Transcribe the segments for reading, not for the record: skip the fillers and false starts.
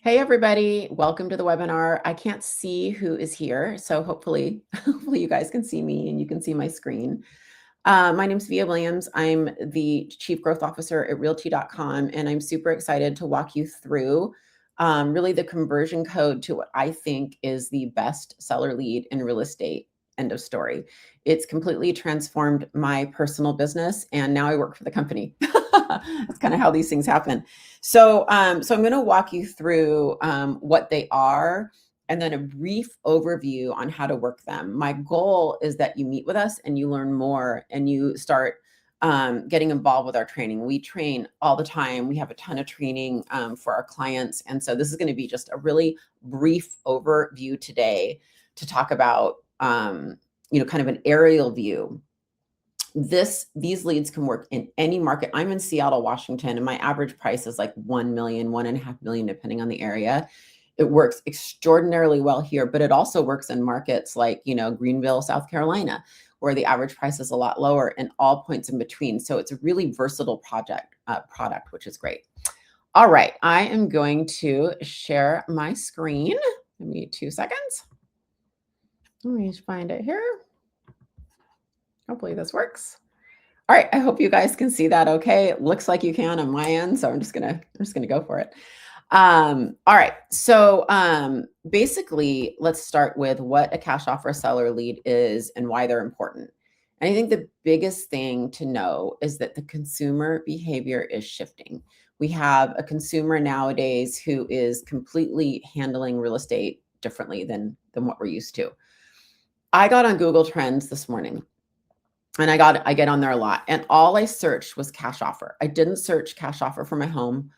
Hey everybody, welcome to the webinar. I can't see who is here, so hopefully you guys can see me and you can see my screen. My name is Via Williams. I'm the Chief Growth Officer at Realty.com, and I'm super excited to walk you through really the conversion code to what I think is the best seller lead in real estate. End of story. It's completely transformed my personal business, and now I work for the company. That's kind of how these things happen. So I'm going to walk you through what they are and then a brief overview on how to work them. My goal is that you meet with us and you learn more and you start getting involved with our training. We train all the time. We have a ton of training for our clients. And so this is going to be just a really brief overview today to talk about, kind of an aerial view. These leads can work in any market. I'm in Seattle, Washington, and my average price is like 1 million, 1.5 million, depending on the area. It works extraordinarily well here, but it also works in markets like, Greenville, South Carolina, where the average price is a lot lower, and all points in between. So it's a really versatile product, which is great. All right, I am going to share my screen. Give me 2 seconds. Let me find it here. Hopefully this works. All right, I hope you guys can see that okay. It looks like you can on my end, so I'm just gonna go for it. All right, so basically, let's start with what a cash offer seller lead is and why they're important. And I think the biggest thing to know is that the consumer behavior is shifting. We have a consumer nowadays who is completely handling real estate differently than what we're used to. I got on Google Trends this morning. And I get on there a lot. And all I searched was cash offer. I didn't search cash offer for my home.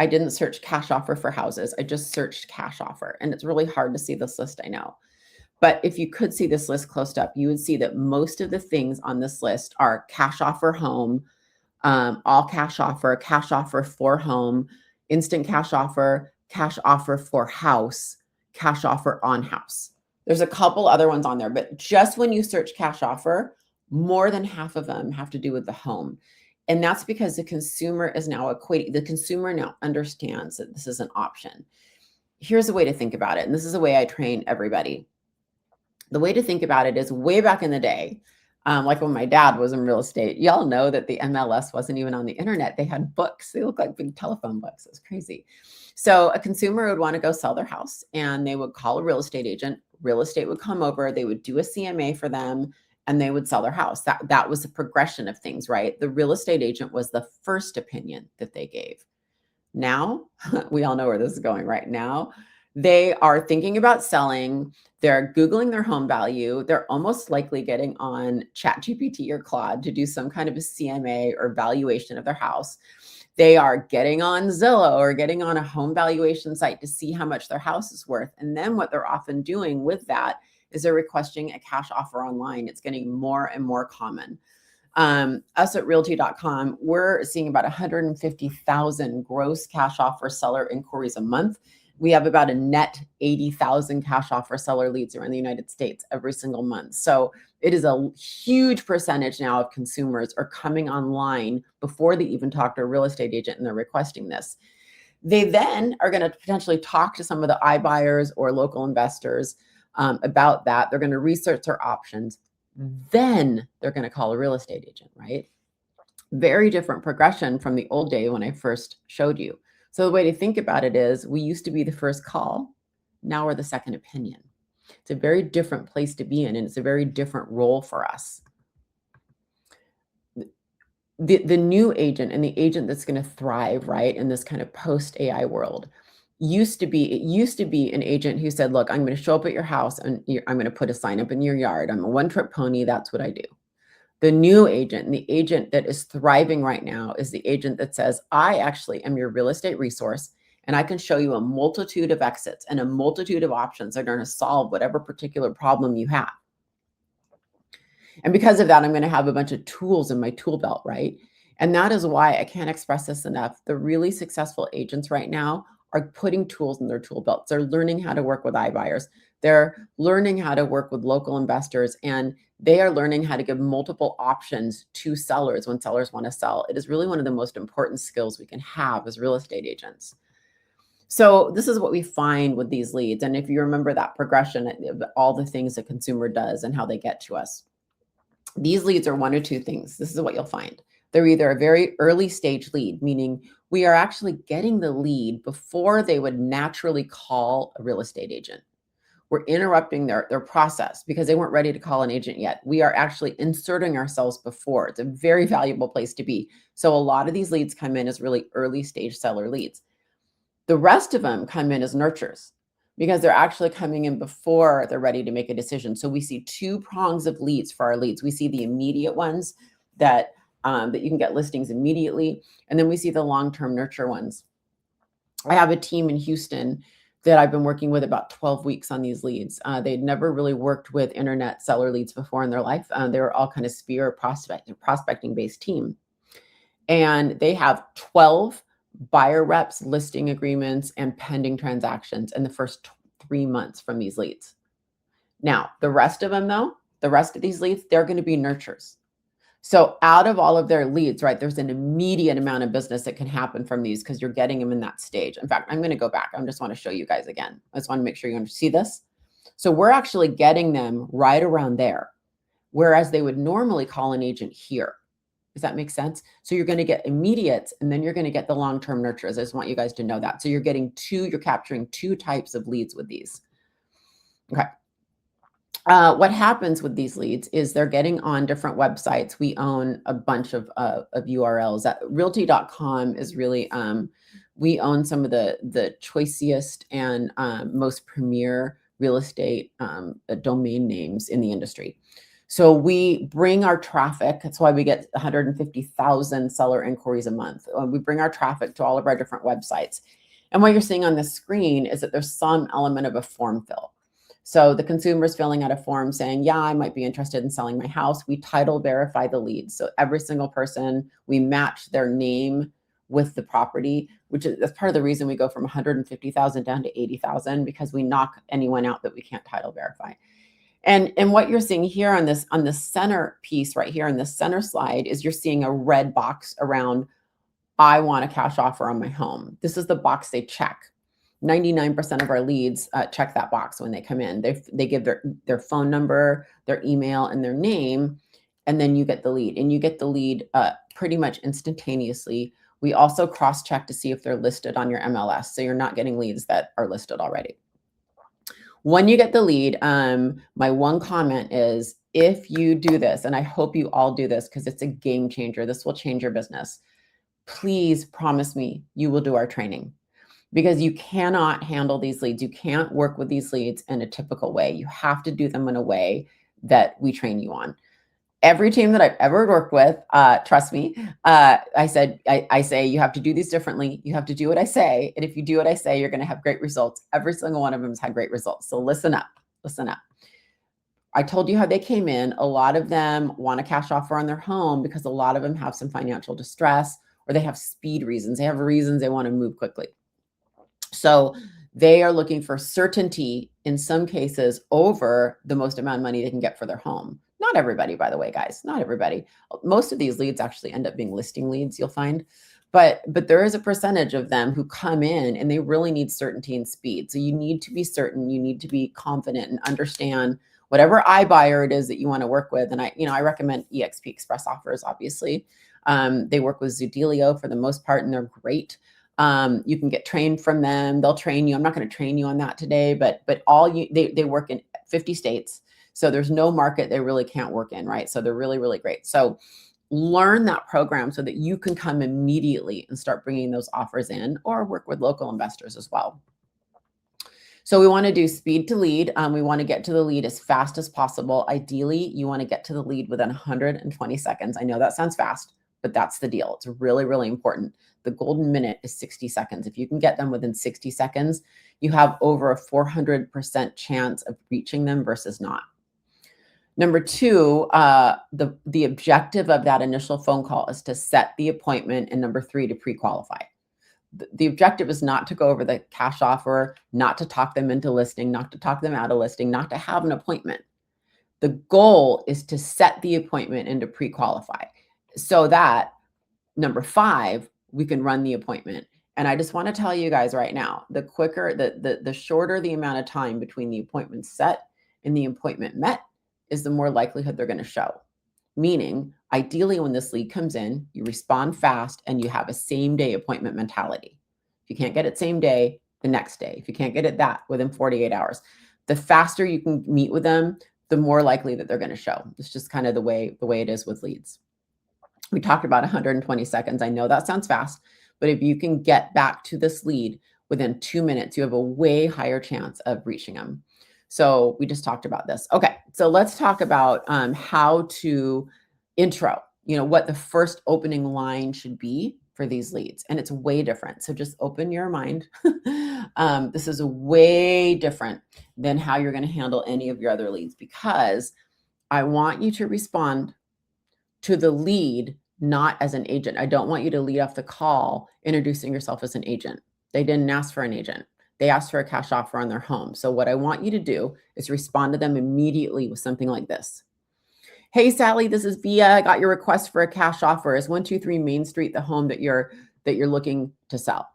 I didn't search cash offer for houses. I just searched cash offer. And it's really hard to see this list, I know. But if you could see this list close up, you would see that most of the things on this list are cash offer home, all cash offer for home, instant cash offer for house, cash offer on house. There's a couple other ones on there, but just when you search cash offer, more than half of them have to do with the home. And that's because the consumer now understands that this is an option. Here's a way to think about it. And this is the way I train everybody. The way to think about it is way back in the day, like when my dad was in real estate, y'all know that the MLS wasn't even on the internet. They had books. They look like big telephone books. It was crazy. So a consumer would want to go sell their house and they would call a real estate agent. Real estate would come over. They would do a CMA for them and they would sell their house. That was a progression of things, right? The real estate agent was the first opinion that they gave. Now, we all know where this is going right now. They are thinking about selling. They're Googling their home value. They're almost likely getting on ChatGPT or Claude to do some kind of a CMA or valuation of their house. They are getting on Zillow or getting on a home valuation site to see how much their house is worth. And then what they're often doing with that is they're requesting a cash offer online. It's getting more and more common. Us at Realty.com, we're seeing about 150,000 gross cash offer seller inquiries a month. We have about a net 80,000 cash offer seller leads around the United States every single month. So it is a huge percentage now of consumers are coming online before they even talk to a real estate agent and they're requesting this. They then are going to potentially talk to some of the iBuyers or local investors about that. They're going to research their options. Then they're going to call a real estate agent, right? Very different progression from the old day when I first showed you. So the way to think about it is we used to be the first call. Now we're the second opinion. It's a very different place to be in, and it's a very different role for us. The new agent and the agent that's going to thrive, right, in this kind of post-AI world used to be an agent who said, look, I'm going to show up at your house and I'm going to put a sign up in your yard. I'm a one-trick pony. That's what I do. The new agent and the agent that is thriving right now is the agent that says, I actually am your real estate resource and I can show you a multitude of exits and a multitude of options that are going to solve whatever particular problem you have. And because of that, I'm going to have a bunch of tools in my tool belt, right? And that is why I can't express this enough. The really successful agents right now are putting tools in their tool belts. They're learning how to work with iBuyers. They're learning how to work with local investors, and they are learning how to give multiple options to sellers when sellers want to sell. It is really one of the most important skills we can have as real estate agents. So this is what we find with these leads. And if you remember that progression of all the things a consumer does and how they get to us, these leads are one or two things. This is what you'll find. They're either a very early stage lead, meaning we are actually getting the lead before they would naturally call a real estate agent. We're interrupting their process because they weren't ready to call an agent yet. We are actually inserting ourselves before. It's a very valuable place to be. So a lot of these leads come in as really early stage seller leads. The rest of them come in as nurtures because they're actually coming in before they're ready to make a decision. So we see two prongs of leads for our leads. We see the immediate ones that that you can get listings immediately, and then we see the long-term nurture ones. I have a team in Houston that I've been working with about 12 weeks on these leads. They'd never really worked with internet seller leads before in their life. They were all kind of sphere prospecting based team. And they have 12 buyer reps, listing agreements, and pending transactions in the first 3 months from these leads. Now, the rest of them, though, the rest of these leads, they're going to be nurtures. So out of all of their leads, right, there's an immediate amount of business that can happen from these because you're getting them in that stage. In fact, I'm going to go back. I just want to show you guys again. I just want to make sure you see this. So we're actually getting them right around there, whereas they would normally call an agent here. Does that make sense? So you're going to get immediates and then you're going to get the long-term nurturers. I just want you guys to know that. So you're capturing two types of leads with these. Okay. What happens with these leads is they're getting on different websites. We own a bunch of URLs. Realty.com is really, we own some of the choicest and most premier real estate domain names in the industry. So we bring our traffic. That's why we get 150,000 seller inquiries a month. We bring our traffic to all of our different websites. And what you're seeing on the screen is that there's some element of a form fill. So the consumer is filling out a form saying, yeah, I might be interested in selling my house. We title verify the leads. So every single person, we match their name with the property, that's part of the reason we go from 150,000 down to 80,000, because we knock anyone out that we can't title verify. And what you're seeing here on the center piece right here in the center slide is you're seeing a red box around, I want a cash offer on my home. This is the box they check. 99% of our leads check that box when they come in. They give their phone number, their email, and their name, and then you get the lead. And you get the lead pretty much instantaneously. We also cross-check to see if they're listed on your MLS, so you're not getting leads that are listed already. When you get the lead, my one comment is, if you do this, and I hope you all do this because it's a game changer, this will change your business. Please promise me you will do our training, because you cannot handle these leads. You can't work with these leads in a typical way. You have to do them in a way that we train you on. Every team that I've ever worked with, trust me, I say you have to do these differently. You have to do what I say. And if you do what I say, you're going to have great results. Every single one of them has had great results. So listen up, listen up. I told you how they came in. A lot of them want a cash offer on their home because a lot of them have some financial distress, or they have speed reasons. They have reasons they want to move quickly. So they are looking for certainty in some cases over the most amount of money they can get for their home. Not everybody, by the way, guys, not everybody. Most of these leads actually end up being listing leads, you'll find. But there is a percentage of them who come in and they really need certainty and speed. So you need to be certain, you need to be confident and understand whatever iBuyer it is that you want to work with. And I recommend EXP Express Offers, obviously. They work with Zoodealio for the most part, and they're great. You can get trained from them. They'll train you. I'm not going to train you on that today, but they work in 50 states. So there's no market they really can't work in, right? So they're really, really great. So learn that program so that you can come immediately and start bringing those offers in, or work with local investors as well. So we want to do speed to lead. We want to get to the lead as fast as possible. Ideally, you want to get to the lead within 120 seconds. I know that sounds fast, but that's the deal. It's really, really important. The golden minute is 60 seconds. If you can get them within 60 seconds, you have over a 400% chance of reaching them versus not. Number two, the objective of that initial phone call is to set the appointment, and number three, to pre-qualify. The objective is not to go over the cash offer, not to talk them into listing, not to talk them out of listing, not to have an appointment. The goal is to set the appointment and to pre-qualify, so that number five, we can run the appointment. And I just want to tell you guys right now, the quicker, the shorter the amount of time between the appointment set and the appointment met is the more likelihood they're going to show. Meaning, ideally, when this lead comes in, you respond fast and you have a same day appointment mentality. If you can't get it same day, the next day. If you can't get it that within 48 hours, the faster you can meet with them, the more likely that they're going to show. It's just kind of the way it is with leads. We talked about 120 seconds. I know that sounds fast, but if you can get back to this lead within 2 minutes, you have a way higher chance of reaching them. So we just talked about this. Okay, so let's talk about how to intro, what the first opening line should be for these leads. And it's way different. So just open your mind. This is way different than how you're going to handle any of your other leads, because I want you to respond to the lead, not as an agent. I don't want you to lead off the call introducing yourself as an agent. They didn't ask for an agent. They asked for a cash offer on their home. So what I want you to do is respond to them immediately with something like this. Hey, Sally, this is Via. I got your request for a cash offer. Is 123 Main Street the home that you're looking to sell?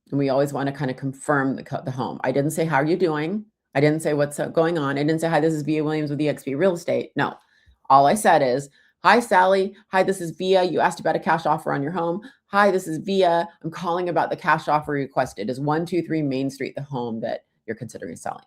And we always want to kind of confirm the home. I didn't say, how are you doing? I didn't say what's going on. I didn't say, hi, this is Via Williams with eXp Real Estate. No, all I said is, hi, Sally. Hi, this is Via. You asked about a cash offer on your home. Hi, this is Via. I'm calling about the cash offer requested. Is 123 Main Street the home that you're considering selling?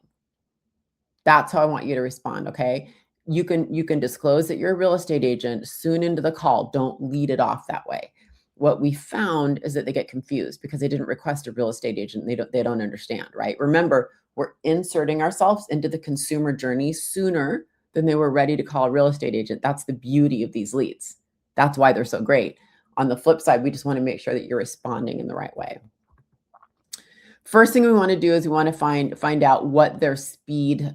That's how I want you to respond, okay? You can disclose that you're a real estate agent soon into the call. Don't lead it off that way. What we found is that they get confused because they didn't request a real estate agent. They don't understand, right? Remember, we're inserting ourselves into the consumer journey sooner than they were ready to call a real estate agent. That's the beauty of these leads. That's why they're so great. On the flip side, we just want to make sure that you're responding in the right way. First thing we want to do is we want to find out what their speed,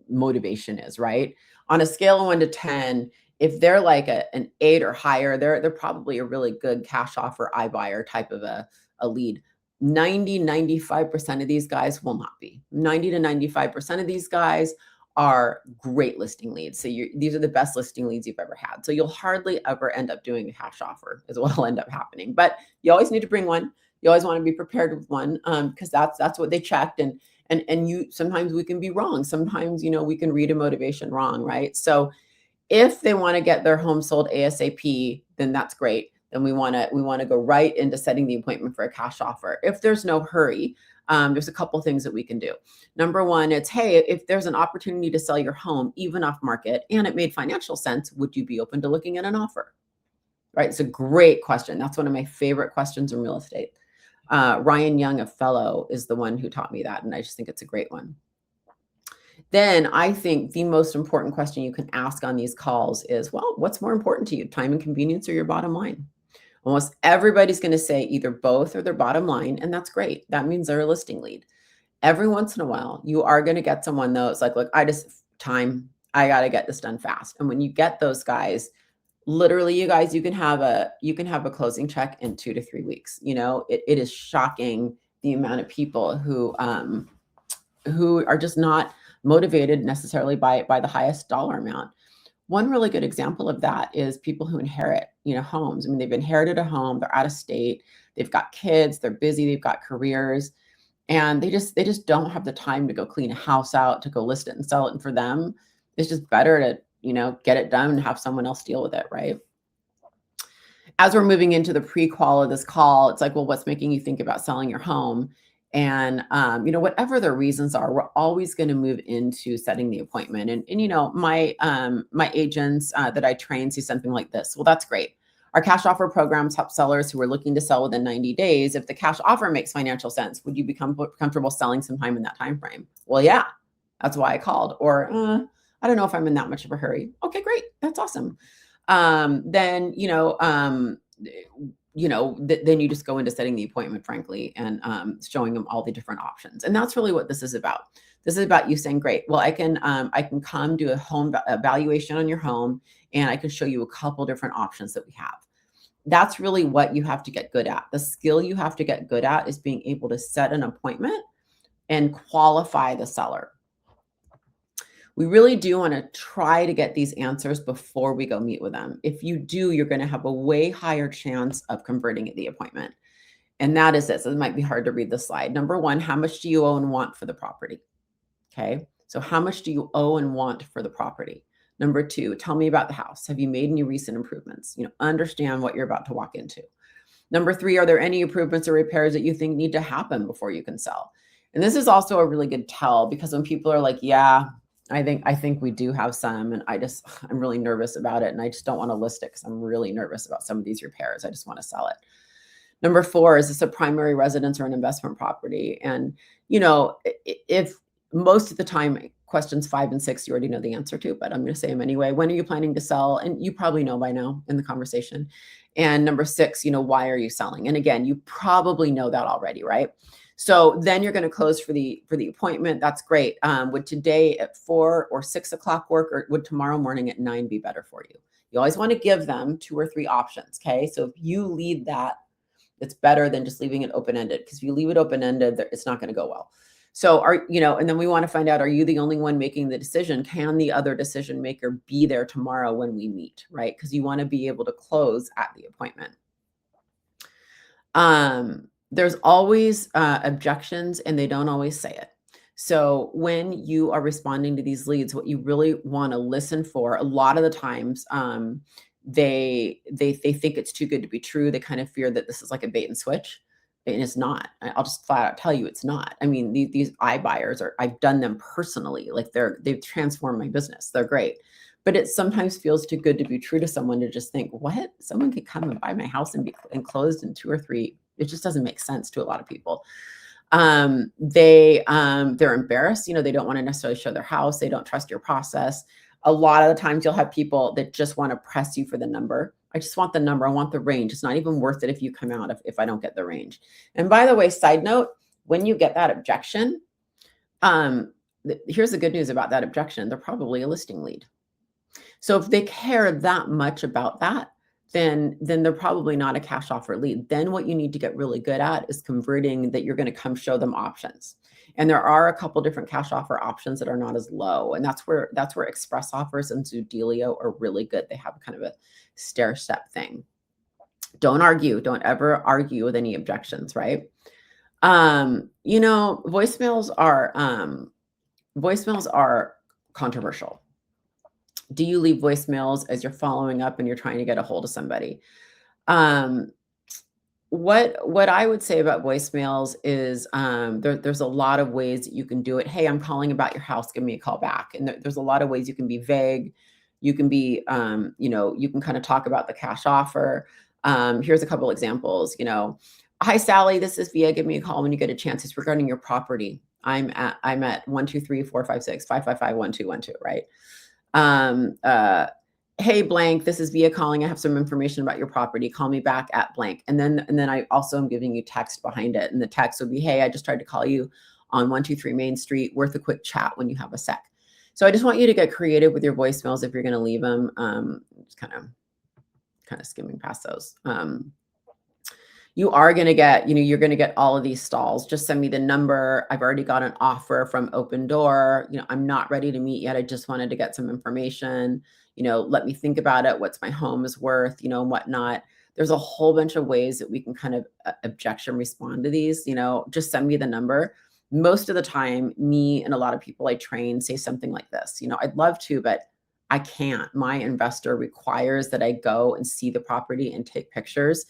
motivation is, right? On a scale of 1 to 10, if they're like an 8 or higher, they're probably a really good cash offer iBuyer type of a lead. 95% of these guys will not be. 90 to 95% of these guys are great listing leads. So these are the best listing leads you've ever had. So you'll hardly ever end up doing a cash offer is what will end up happening. But you always need to bring one. You always want to be prepared with one, because that's what they checked. And you, sometimes we can be wrong. Sometimes, we can read a motivation wrong, right? So if they want to get their home sold ASAP, then that's great. Then we want to go right into setting the appointment for a cash offer. If there's no hurry, there's a couple things that we can do. Number one, it's, hey, if there's an opportunity to sell your home, even off market, and it made financial sense, would you be open to looking at an offer? Right? It's a great question. That's one of my favorite questions in real estate. Ryan Young, a fellow, is the one who taught me that. And I just think it's a great one. Then I think the most important question you can ask on these calls is, well, what's more important to you, time and convenience or your bottom line? Almost everybody's going to say either both or their bottom line. And that's great. That means they're a listing lead. Every once in a while, you are going to get someone though. It's like, look, I got to get this done fast. And when you get those guys, literally, you guys, you can have a closing check in 2 to 3 weeks. It is shocking the amount of people who are just not motivated necessarily by the highest dollar amount. One really good example of that is people who inherit, homes. I mean, they've inherited a home, they're out of state, they've got kids, they're busy, they've got careers, and they just don't have the time to go clean a house out, to go list it and sell it. And for them, it's just better to get it done and have someone else deal with it, right? As we're moving into the pre-qual of this call, it's like, well, what's making you think about selling your home? And, whatever the reasons are, we're always going to move into setting the appointment. And my agents that I train see something like this. Well, that's great. Our cash offer programs help sellers who are looking to sell within 90 days. If the cash offer makes financial sense, would you become comfortable selling sometime in that time frame? Well, yeah, that's why I called. Or I don't know if I'm in that much of a hurry. Okay, great. That's awesome. Then you just go into setting the appointment, frankly, and showing them all the different options. And that's really what this is about. This is about you saying, great, well, I can come do a home evaluation on your home, and I can show you a couple different options that we have. That's really what you have to get good at. The skill you have to get good at is being able to set an appointment and qualify the seller. We really do want to try to get these answers before we go meet with them. If you do, you're going to have a way higher chance of converting at the appointment. And that is this. It might be hard to read the slide. Number one, how much do you owe and want for the property? Okay. So how much do you owe and want for the property? Number two, tell me about the house. Have you made any recent improvements? Understand what you're about to walk into. Number three, are there any improvements or repairs that you think need to happen before you can sell? And this is also a really good tell, because when people are like, yeah, I think we do have some, and I'm really nervous about it, and I just don't want to list it because I'm really nervous about some of these repairs. I just want to sell it. Number four, is this a primary residence or an investment property? And, if most of the time, questions 5 and 6, you already know the answer to, but I'm going to say them anyway. When are you planning to sell? And you probably know by now in the conversation. And number 6, why are you selling? And again, you probably know that already, right? So then you're going to close for the appointment. That's great. Would today at 4 or 6 o'clock work, or would tomorrow morning at 9 be better for you? You always want to give them 2 or 3 options. Okay. So if you lead that, it's better than just leaving it open-ended, because if you leave it open-ended, it's not going to go well. So and then we want to find out, are you the only one making the decision? Can the other decision maker be there tomorrow when we meet, right? Because you want to be able to close at the appointment. There's always objections, and they don't always say it. So when you are responding to these leads, what you really want to listen for, a lot of the times, they think it's too good to be true. They kind of fear that this is like a bait and switch, and it's not. I'll just flat out tell you it's not. I mean, these iBuyers I've done them personally. Like they've transformed my business. They're great. But it sometimes feels too good to be true to someone to just think, what? Someone could come and buy my house and be enclosed in 2 or 3. It just doesn't make sense to a lot of people. They're embarrassed. They don't want to necessarily show their house. They don't trust your process. A lot of the times you'll have people that just want to press you for the number. I just want the number. I want the range. It's not even worth it if you come out if I don't get the range. And by the way, side note, when you get that objection, here's the good news about that objection. They're probably a listing lead. So if they care that much about that, then they're probably not a cash offer lead. Then what you need to get really good at is converting that you're going to come show them options. And there are a couple different cash offer options that are not as low. And that's where express offers and Zoodealio are really good. They have kind of a stair step thing. Don't argue. Don't ever argue with any objections, right? Voicemails are controversial. Do you leave voicemails as you're following up and you're trying to get a hold of somebody? What I would say about voicemails is there's a lot of ways that you can do it. Hey, I'm calling about your house. Give me a call back. And there's a lot of ways you can be vague. You can be, you can kind of talk about the cash offer. Here's a couple examples. Hi, Sally, this is Via. Give me a call when you get a chance. It's regarding your property. I'm at 1-2-3-4-5-6-555-1212, right? Hey, blank, this is Via calling. I have some information about your property. Call me back at blank. And then I also am giving you text behind it. And the text would be, hey, I just tried to call you on 123 Main Street. Worth a quick chat when you have a sec. So I just want you to get creative with your voicemails if you're going to leave them. Just kind of skimming past those. You are going to get, you're going to get all of these stalls. Just send me the number. I've already got an offer from Open Door. I'm not ready to meet yet. I just wanted to get some information. Let me think about it. What's my home is worth, and whatnot. There's a whole bunch of ways that we can kind of objection respond to these. Just send me the number. Most of the time, me and a lot of people I train say something like this. I'd love to, but I can't. My investor requires that I go and see the property and take pictures.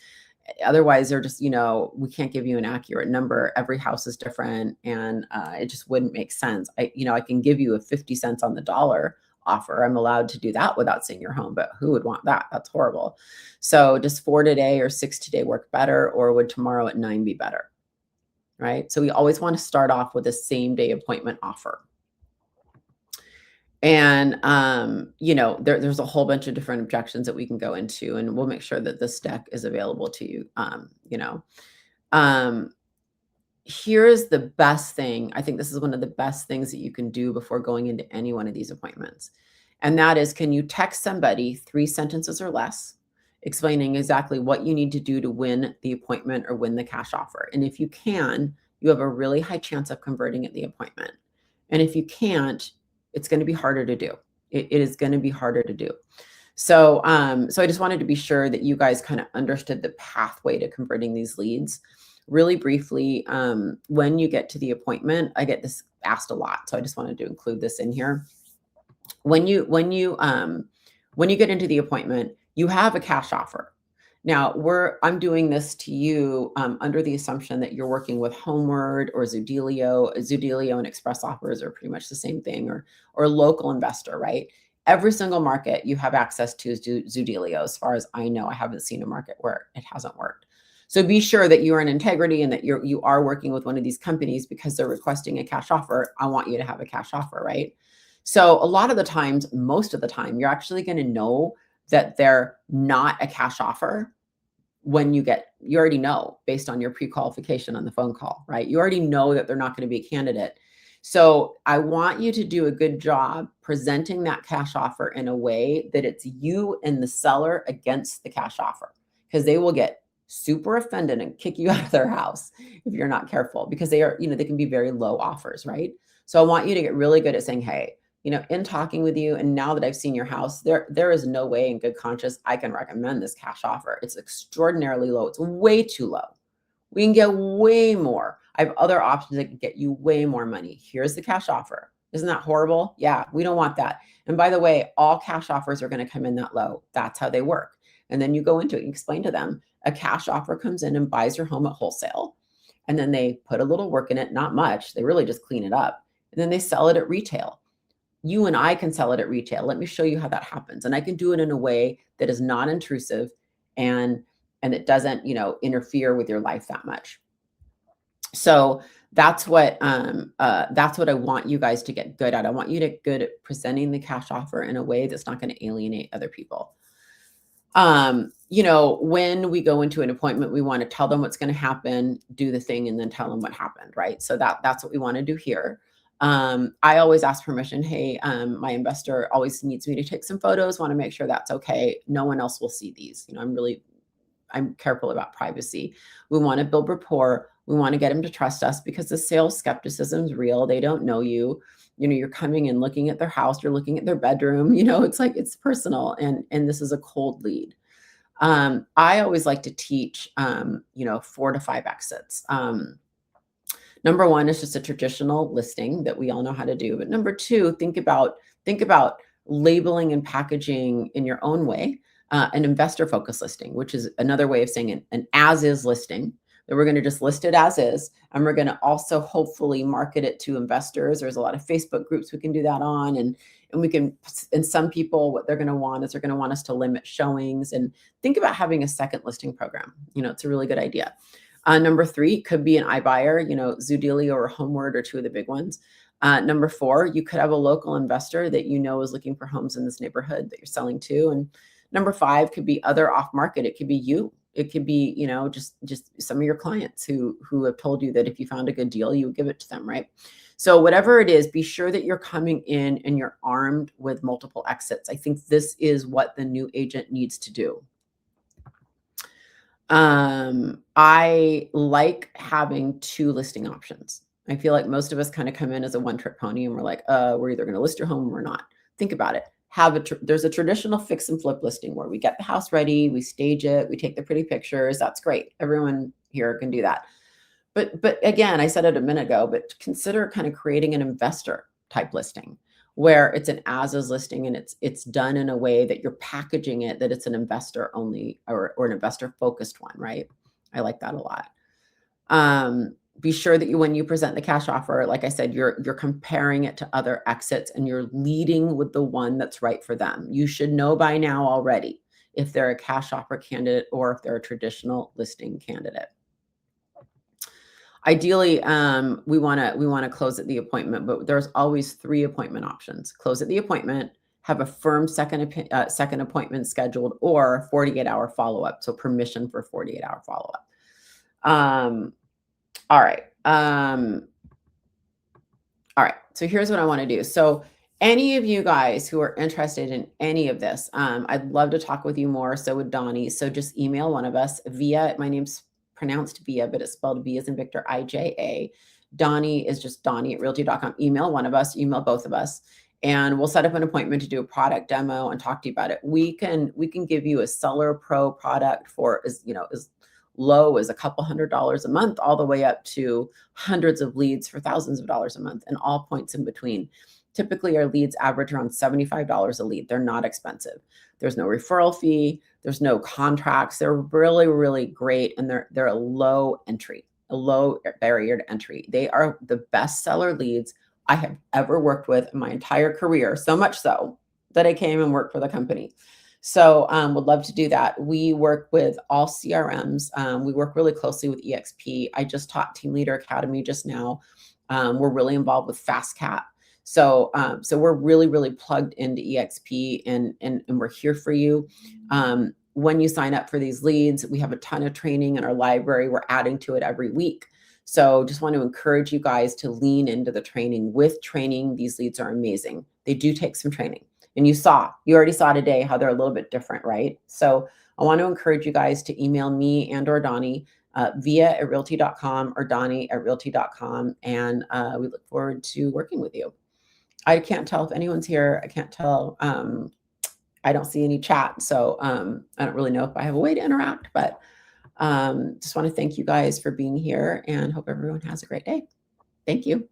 Otherwise, they're just, we can't give you an accurate number. Every house is different, and it just wouldn't make sense. I can give you a 50 cents on the dollar offer. I'm allowed to do that without seeing your home, but who would want that? That's horrible. So does 4 today or 6 today work better, or would tomorrow at 9 be better? Right? So we always want to start off with a same day appointment offer. And, there's a whole bunch of different objections that we can go into, and we'll make sure that this deck is available to you. Here's the best thing. I think this is one of the best things that you can do before going into any one of these appointments. And that is, can you text somebody 3 sentences or less explaining exactly what you need to do to win the appointment or win the cash offer? And if you can, you have a really high chance of converting at the appointment. And if you can't, it's going to be harder to do. It is going to be harder to do. So, so I just wanted to be sure that you guys kind of understood the pathway to converting these leads. really briefly, when you get to the appointment, I get this asked a lot, so I just wanted to include this in here. When you get into the appointment, you have a cash offer. Now I'm doing this to you under the assumption that you're working with Homeward or Zudilio. Zudilio and Express Offers are pretty much the same thing, or a local investor, right? Every single market you have access to Zudilio. As far as I know, I haven't seen a market where it hasn't worked. So be sure that you are in integrity and that you are working with one of these companies because they're requesting a cash offer. I want you to have a cash offer, right? So a lot of the times, most of the time, you're actually going to know that they're not a cash offer when you already know based on your pre-qualification on the phone call, right? You already know that they're not going to be a candidate. So I want you to do a good job presenting that cash offer in a way that it's you and the seller against the cash offer, because they will get super offended and kick you out of their house if you're not careful, because they are, they can be very low offers, right? So I want you to get really good at saying, hey, in talking with you, and now that I've seen your house, there is no way in good conscience I can recommend this cash offer. It's extraordinarily low. It's way too low. We can get way more. I have other options that can get you way more money. Here's the cash offer. Isn't that horrible? Yeah, we don't want that. And by the way, all cash offers are going to come in that low. That's how they work. And then you go into it and explain to them, a cash offer comes in and buys your home at wholesale. And then they put a little work in it, not much. They really just clean it up. And then they sell it at retail. You and I can sell it at retail. Let me show you how that happens. And I can do it in a way that is not intrusive and it doesn't, interfere with your life that much. So that's what I want you guys to get good at. I want you to get good at presenting the cash offer in a way that's not going to alienate other people. When we go into an appointment, we want to tell them what's going to happen, do the thing, and then tell them what happened, right? So that's what we want to do here. I always ask permission. Hey, my investor always needs me to take some photos. Want to make sure that's okay. No one else will see these. I'm careful about privacy. We want to build rapport. We want to get them to trust us because the sales skepticism is real. They don't know you. You're coming and looking at their house. You're looking at their bedroom. It's like, it's personal, and this is a cold lead. I always like to teach, 4 to 5 exits. Number one is just a traditional listing that we all know how to do. But number two, think about labeling and packaging in your own way, an investor focused listing, which is another way of saying an as is listing, that we're going to just list it as is. And we're going to also hopefully market it to investors. There's a lot of Facebook groups we can do that on. And we can, and some people, what they're going to want is they're going to want us to limit showings, and think about having a second listing program. It's a really good idea. Number 3 could be an iBuyer, Zudilio or Homeward are 2 of the big ones. Number 4, you could have a local investor that is looking for homes in this neighborhood that you're selling to. And number 5 could be other off market. It could be you. It could be, just some of your clients who have told you that if you found a good deal, you would give it to them, right? So whatever it is, be sure that you're coming in and you're armed with multiple exits. I think this is what the new agent needs to do. I like having 2 listing options. I feel like most of us kind of come in as a one-trick pony and we're like, we're either going to list your home or we're not. Think about it. There's a traditional fix and flip listing where we get the house ready, we stage it, we take the pretty pictures. That's great. Everyone here can do that. But again, I said it a minute ago, but consider kind of creating an investor type listing where it's an as-is listing and it's done in a way that you're packaging it, that it's an investor only or an investor focused one, right? I like that a lot. Be sure that when you present the cash offer, like I said, you're comparing it to other exits and you're leading with the one that's right for them. You should know by now already if they're a cash offer candidate or if they're a traditional listing candidate. Ideally, we want to close at the appointment, but there's always 3 appointment options. Close at the appointment, have a firm second appointment scheduled, or 48-hour follow-up. So permission for 48-hour follow-up. All right. All right. So here's what I want to do. So any of you guys who are interested in any of this, I'd love to talk with you more. So would Donnie. So just email one of us via, my name's pronounced Via, but it's spelled V as in Victor, IJA. Donnie is just Donnie at realty.com. Email one of us, email both of us, and we'll set up an appointment to do a product demo and talk to you about it. We can give you a Seller Pro product for as low as a couple $100s a month, all the way up to hundreds of leads for thousands of dollars a month, and all points in between. Typically, our leads average around $75 a lead. They're not expensive. There's no referral fee. There's no contracts. They're really, really great, and they're a low entry, a low barrier to entry. They are the best seller leads I have ever worked with in my entire career, so much so that I came and worked for the company. So would love to do that. We work with all CRMs. We work really closely with EXP. I just taught Team Leader Academy just now. We're really involved with FastCat. So we're really, really plugged into EXP, and we're here for you. When you sign up for these leads, we have a ton of training in our library. We're adding to it every week. So just want to encourage you guys to lean into the training. With training, these leads are amazing. They do take some training. And you already saw today how they're a little bit different, right? So I want to encourage you guys to email me and or Donnie via@realty.com or Donnie@realty.com. And we look forward to working with you. I can't tell if anyone's here. I can't tell. I don't see any chat. So I don't really know if I have a way to interact, but just want to thank you guys for being here and hope everyone has a great day. Thank you.